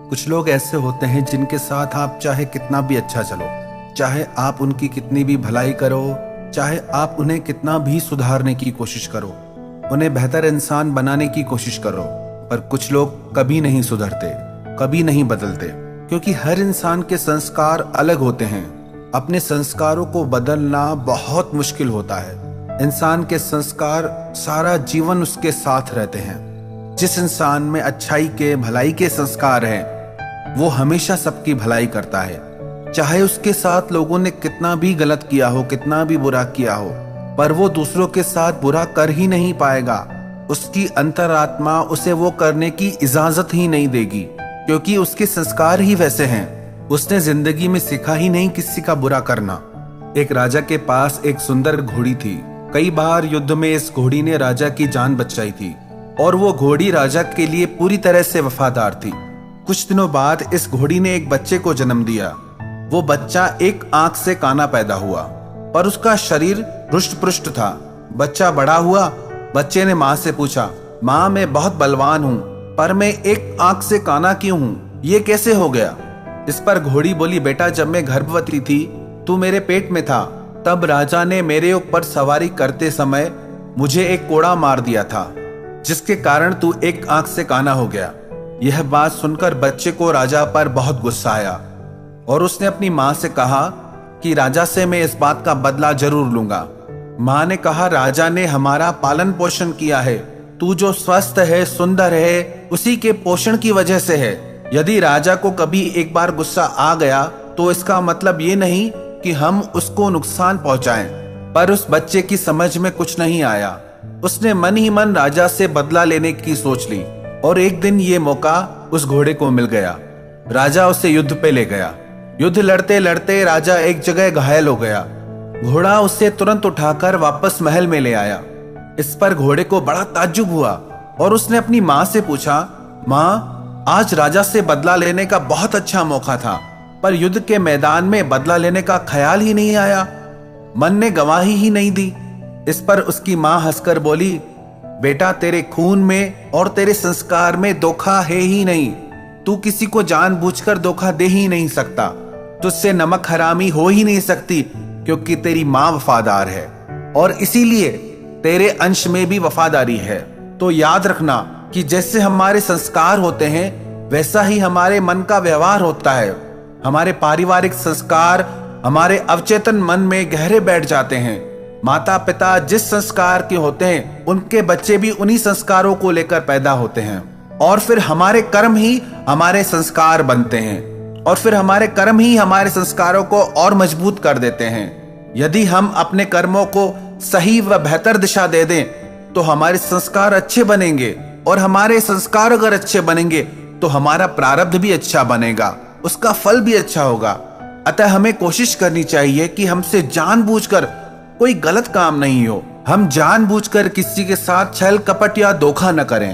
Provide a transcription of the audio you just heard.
कुछ लोग ऐसे होते हैं जिनके साथ आप चाहे कितना भी अच्छा चलो, चाहे आप उनकी कितनी भी भलाई करो, चाहे आप उन्हें कितना भी सुधारने की कोशिश करो, उन्हें बेहतर इंसान बनाने की कोशिश करो, पर कुछ लोग कभी नहीं सुधरते, कभी नहीं बदलते, क्योंकि हर इंसान के संस्कार अलग होते हैं। अपने संस्कारों को बदलना बहुत मुश्किल होता है। इंसान के संस्कार सारा जीवन उसके साथ रहते हैं। जिस इंसान में अच्छाई के, भलाई के संस्कार हैं, वो हमेशा सबकी भलाई करता है। चाहे उसके साथ लोगों ने कितना भी गलत किया हो, कितना भी बुरा किया हो, पर वो दूसरों के साथ बुरा कर ही नहीं पाएगा। उसकी अंतरात्मा उसे वो करने की इजाजत ही नहीं देगी, क्योंकि उसके संस्कार ही वैसे हैं। उसने जिंदगी में सीखा ही नहीं किसी का बुरा करना। एक राजा के पास एक सुंदर घोड़ी थी। कई बार युद्ध में इस घोड़ी ने राजा की जान बचाई थी और वो घोड़ी राजा के लिए पूरी तरह से वफादार थी। कुछ दिनों बाद इस घोड़ी ने एक बच्चे को जन्म दिया। वो बच्चा एक आंख से काना पैदा हुआ, पर उसका शरीर रुष्ट पुष्ट था। बच्चा बड़ा हुआ। बच्चे ने माँ से पूछा, माँ मैं बहुत बलवान हूँ, पर मैं एक आंख से काना क्यों हूँ? ये कैसे हो गया? इस पर घोड़ी बोली, बेटा जब मैं गर्भवती थी तू मेरे पेट में था, तब राजा ने मेरे ऊपर सवारी करते समय मुझे एक कोड़ा मार दिया था, जिसके कारण तू एक आंख से काना हो गया। यह बात सुनकर बच्चे को राजा पर बहुत गुस्सा आया और उसने अपनी माँ से कहा कि राजा से मैं इस बात का बदला जरूर लूंगा। माँ ने कहा, राजा ने हमारा पालन पोषण किया है, तू जो स्वस्थ है, सुंदर है, उसी के पोषण की वजह से है। यदि राजा को कभी एक बार गुस्सा आ गया तो इसका मतलब ये नहीं कि हम उसको नुकसान पहुंचाएं। पर उस बच्चे की समझ में कुछ नहीं आया। उसने मन ही मन राजा से बदला लेने की सोच ली और एक दिन ये मौका उस घोड़े को मिल गया। राजा उसे युद्ध पे ले गया। युद्ध लड़ते लड़ते राजा एक जगह घायल हो गया। घोड़ा उसे तुरंत उठाकर वापस महल में ले आया। इस पर घोड़े को बड़ा ताज्जुब हुआ और उसने अपनी माँ से पूछा, माँ आज राजा से बदला लेने का बहुत अच्छा मौका था, पर युद्ध के मैदान में बदला लेने का ख्याल ही नहीं आया, मन ने गवाही ही नहीं दी। इस पर उसकी माँ हंसकर बोली, बेटा तेरे खून में और तेरे संस्कार में धोखा है ही नहीं। तू किसी को जानबूझकर धोखा दे ही नहीं सकता। तुझसे नमक हरामी हो ही नहीं सकती, क्योंकि तेरी माँ वफादार है और इसीलिए तेरे अंश में भी वफादारी है। तो याद रखना कि जैसे हमारे संस्कार होते हैं, वैसा ही हमारे मन का व्यवहार होता है। हमारे पारिवारिक संस्कार हमारे अवचेतन मन में गहरे बैठ जाते हैं। माता पिता जिस संस्कार के होते हैं, उनके बच्चे भी उन्हीं संस्कारों को लेकर पैदा होते हैं और फिर हमारे कर्म ही हमारे संस्कार बनते हैं और फिर हमारे कर्म ही हमारे संस्कारों को और मजबूत कर देते हैं। यदि हम अपने कर्मों को सही व बेहतर दिशा दे दें तो हमारे संस्कार अच्छे बनेंगे और हमारे संस्कार अगर अच्छे बनेंगे तो हमारा प्रारब्ध भी अच्छा बनेगा, उसका फल भी अच्छा होगा। अतः हमें कोशिश करनी चाहिए कि हमसे जानबूझकर कोई गलत काम नहीं हो। हम जानबूझकर किसी के साथ छल कपट या धोखा न करें।